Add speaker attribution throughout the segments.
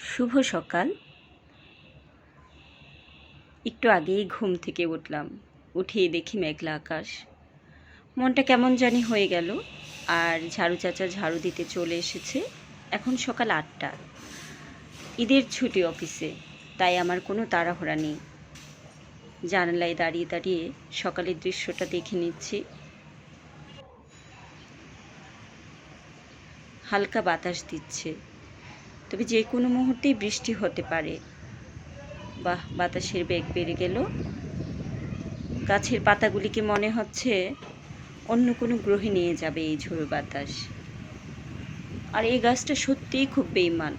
Speaker 1: শুভ সকাল। একটু আগেই ঘুম থেকে উঠলাম, উঠেই দেখি মেঘলা আকাশ। মনটা কেমন জানি হয়ে গেল। আর ঝাড়ু চাচা ঝাড়ু দিতে চলে এসেছে। এখন সকাল ৮টা, ঈদের ছুটি অফিসে, তাই আমার কোনো তাড়াহুড়া নেই। জানালায় দাঁড়িয়ে দাঁড়িয়ে সকালের দৃশ্যটা দেখে নিচ্ছি। হালকা বাতাস দিচ্ছে, তবে যে কোনো মুহূর্তেই বৃষ্টি হতে পারে। বাহ, বাতাসের বেগ বেড়ে গেল। গাছের পাতাগুলিকে মনে হচ্ছে অন্য কোনো গ্রহে নিয়ে যাবে এই ঝোড়ো বাতাস। আর এই গাছটা সত্যিই খুব বেইমান।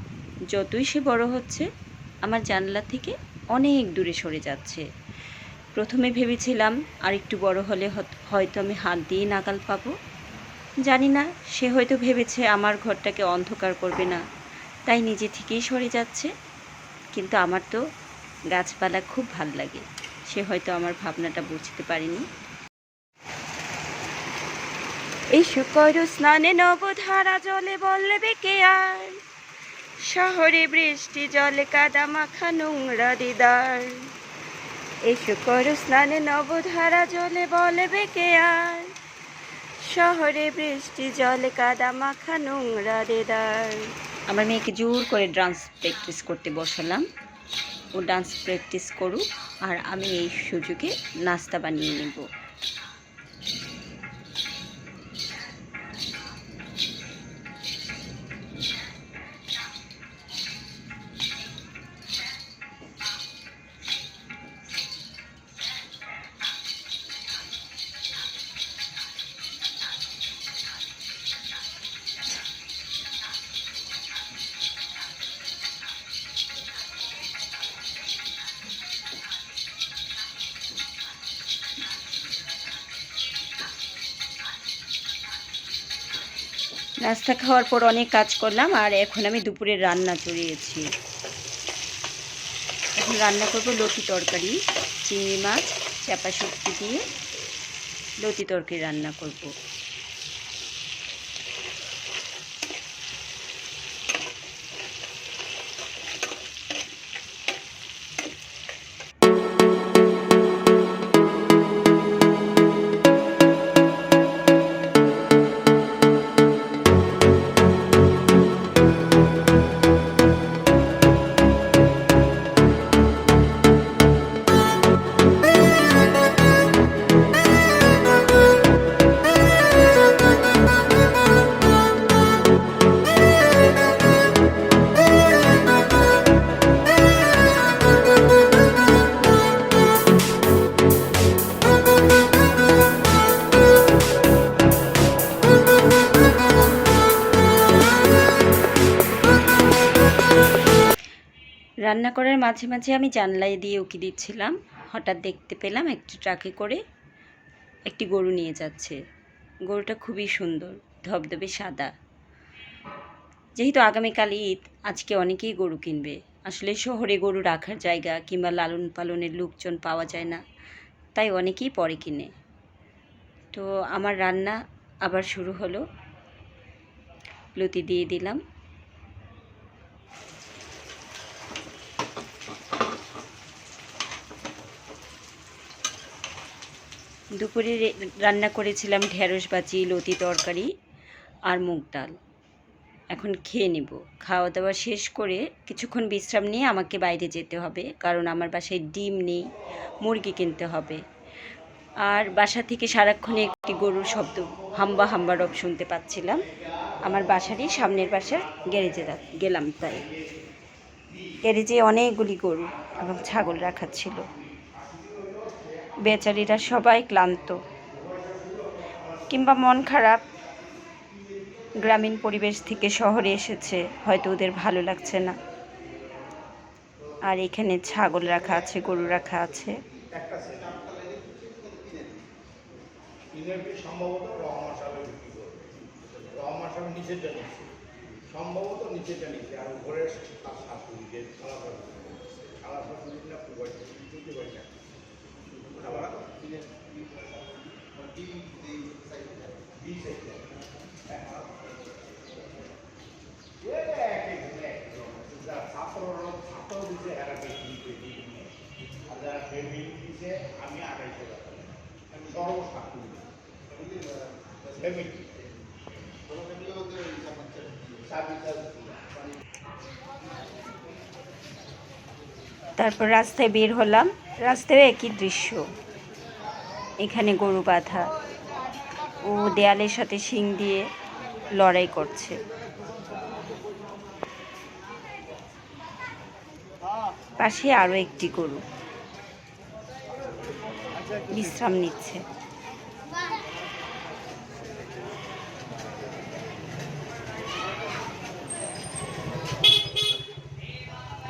Speaker 1: যতই সে বড় হচ্ছে, আমার জানলা থেকে অনেক দূরে সরে যাচ্ছে। প্রথমে ভেবেছিলাম আর একটু বড় হলে হয়তো আমি হাত দিয়ে নাগাল পাবো। জানি না, সে হয়তো ভেবেছে আমার ঘরটাকে অন্ধকার করবে না, তাই নিজে থেকেই সরে যাচ্ছে। কিন্তু আমার তো গাছপালা খুব ভাল লাগে, সে হয়তো আমার ভাবনাটা বুঝতে পারেনি। এই শুকর স্নানে নবধারা জলে বলবে কে আর, শহরে বৃষ্টি জলে কাদা মাখা নোংরা দিদার। এই শুকর স্নানে নবধারা জলে বলবে কে আর, শহরে বৃষ্টি জলে কাদা মাখা নোংরা দিদার। আমার মেয়েকে জোর করে ডান্স প্র্যাকটিস করতে বসালাম। ও ডান্স প্র্যাকটিস করুক, আর আমি এই সুযোগে নাস্তা বানিয়ে নেব। নাস্তা খাওয়ার পর অনেক কাজ করলাম, আর এখন আমি দুপুরের রান্না চড়িয়েছি। এখন রান্না করব লতি তরকারি। চিংড়ি মাছ চাপা শুটকি দিয়ে লতি তরকারি রান্না করব। রান্না করার মাঝে মাঝে আমি জানলায় দিয়ে উকি দিচ্ছিলাম। হঠাৎ দেখতে পেলাম একটি ট্রাকে করে একটি গরু নিয়ে যাচ্ছে। গরুটা খুবই সুন্দর, ধবধবে সাদা। যেহেতু আগামীকাল ঈদ, আজকে অনেকেই গরু কিনবে। আসলে শহরে গরু রাখার জায়গা কিংবা লালন পালনের লোকজন পাওয়া যায় না, তাই অনেকেই পরে কিনে। তো আমার রান্না আবার শুরু হলো। লতি দিয়ে দিলাম। দুপুরে রান্না করেছিলাম ঢেঁড়স ভাজি, লতি তরকারি আর মুগ ডাল। এখন খেয়ে নেব। খাওয়া দাওয়া শেষ করে কিছুক্ষণ বিশ্রাম নিয়ে আমাকে বাইরে যেতে হবে, কারণ আমার বাসায় ডিম নেই, মুরগি কিনতে হবে। আর বাসা থেকে সারাক্ষণে একটি গরুর শব্দ, হাম্বা হাম্বা রব শুনতে পাচ্ছিলাম। আমার বাসারই সামনের বাসার গ্যারেজে গেলাম। তাই গ্যারেজে অনেকগুলি গরু এবং ছাগল রাখা ছিল। বেচারীরা সবাই ক্লান্ত কিংবা মন খারাপ। গ্রামীণ পরিবেশ থেকে শহরে এসেছে, হয়তো ওদের ভালো লাগছে না। আর এখানে ছাগল রাখা আছে, গরু রাখা আছে। তারপর রাস্তায় বের হলাম। রাস্তায় একই দৃশ্য, এখানে গরু বাঁধা, ও দেয়ালের সাথে শিং দিয়ে লড়াই করছে। পাশে আরো একটি গরু বিশ্রাম নিচ্ছে।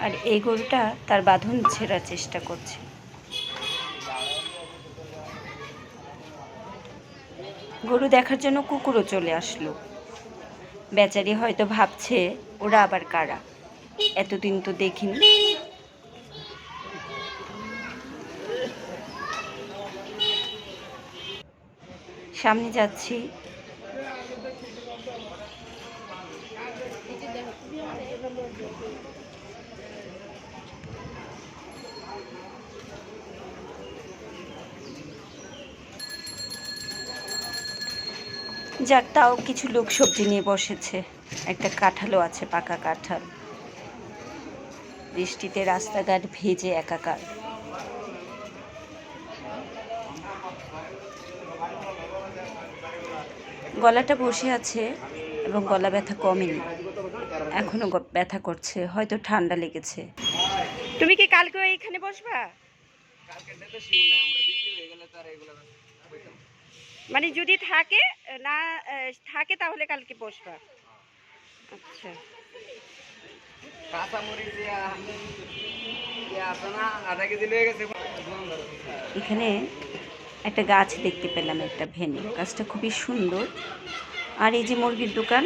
Speaker 1: আর এই গরুটা তার বাঁধন ছেঁড়ার চেষ্টা করছে। গরু দেখার জন্য কুকুরও চলে আসলো। বেচারি হয়তো ভাবছে ওরা আবার কারা, এতদিন তো দেখিনি। সামনে যাচ্ছি। যাক, তাও কিছু লোক সবজি নিয়ে বসেছে। একটা কাঁঠালও আছে, পাকা কাঁঠাল। বৃষ্টিতে রাস্তাঘাট ভেজে একাকার। গলাটা বসে আছে এবং গলা ব্যথা কমেনি, এখনো ব্যথা করছে, হয়তো ঠান্ডা লেগেছে। তুমি কি কালকে এখানে বসবা? মানে যদি থাকে না থাকে তাহলে কালকে বসবা। আচ্ছা, এখানে একটা গাছ দেখতে পেলাম, একটা ভেনে। গাছটা খুবই সুন্দর। আর এই যে মুরগির দোকান,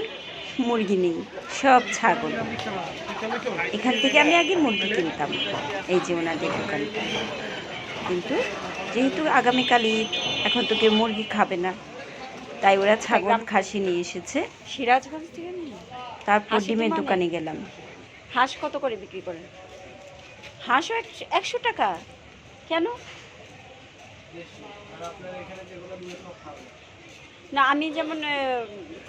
Speaker 1: মুরগি নেই, সব ছাগল। এখান থেকে আমি আগে মুরগি কিনতাম, এই যে ওনাদের দোকানটা। কিন্তু যেহেতু আগামীকাল ঈদ, এখন তো কেউ মুরগি খাবে না, তাই ওরা ছাগল খাসি নিয়ে এসেছে সিরাজগঞ্জ থেকে। তারপর ডিমের দোকানে গেলাম। হাঁস কত করে বিক্রি করেন? হাঁসও 100 টাকা। কেন? না, আমি যেমন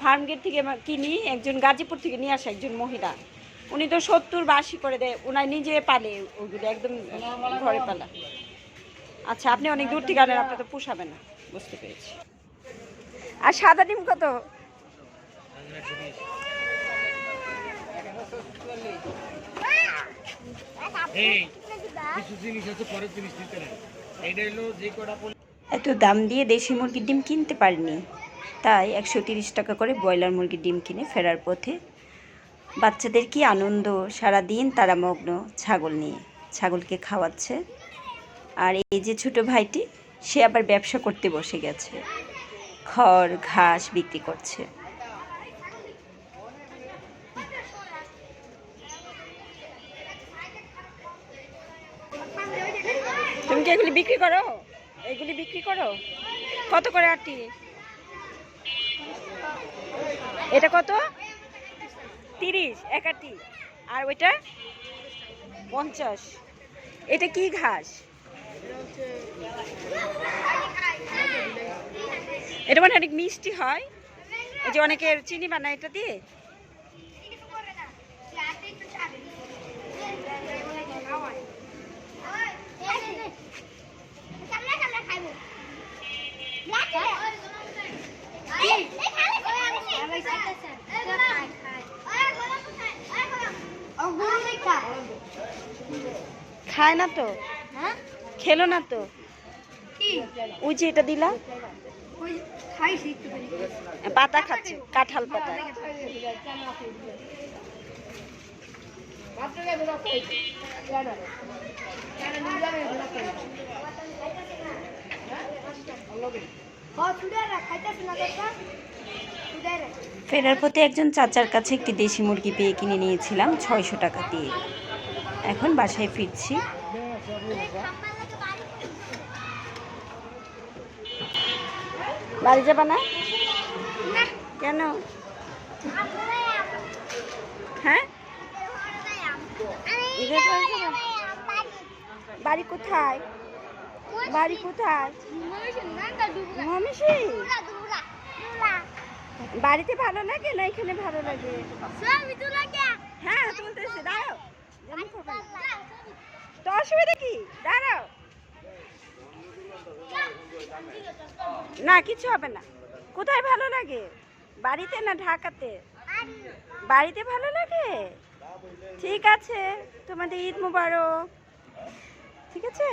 Speaker 1: ফার্ম গেট থেকে কিনি, একজন গাজীপুর থেকে নিয়ে আসে একজন মহিলা, উনি তো 70 বা 80 করে দেয়। ওনার নিজে পালে ওগুলো, একদম ঘরে পালা। আচ্ছা, আপনি অনেক দূর থেকে আনেন, আপনার তো পোষাবে না, বুঝতে পেরেছি। আর সাদা ডিম কত? এত দাম দিয়ে দেশি মুরগির ডিম কিনতে পারিনি, তাই 130 টাকা করে ব্রয়লার মুরগির ডিম কিনে ফেরার পথে বাচ্চাদের কি আনন্দ, সারাদিন তারা মগ্ন ছাগল নিয়ে, ছাগলকে খাওয়াচ্ছে। আর এই যে ছোট ভাইটি, সে আবার ব্যবসা করতে বসে গেছে, খড় ঘাস বিক্রি করছে। তুমি কি এগুলি বিক্রি করো? এগুলি বিক্রি করো? কত করে আটি? এটা কত? 30 এক আটি। আর ওইটা 50। এটা কি ঘাস? এটা মানে অনেক মিষ্টি হয়, এই যে অনেকের চিনি বানায় এটা দিয়ে। খায় না তো? খেলো না তো? ওই যে এটা দিলা, পাতা খাচ্ছে, কাঁঠাল পাতা। ফেরার পথে একজন চাচার কাছে একটি দেশি মুরগি পেয়ে কিনে নিয়েছিলাম 600 টাকা দিয়ে। এখন বাসায় ফিরছি। বাড়ি যাবা না? কেন? হ্যাঁ, বাড়ি কোথায়?
Speaker 2: বাড়ি কোথায়? মমিষি। বাড়িতে ভালো লাগে না এখানে ভালো লাগে? হ্যাঁ তুলতেছি, দাঁড়াও। তো অসুবিধা কি? দাঁড়াও। না কিছু হবে না। কোথায় ভালো লাগে? বাড়িতে না ঢাকাতে? বাড়িতে ভালো লাগে। ঠিক আছে, তোমাদের ঈদ মোবারক। ঠিক আছে।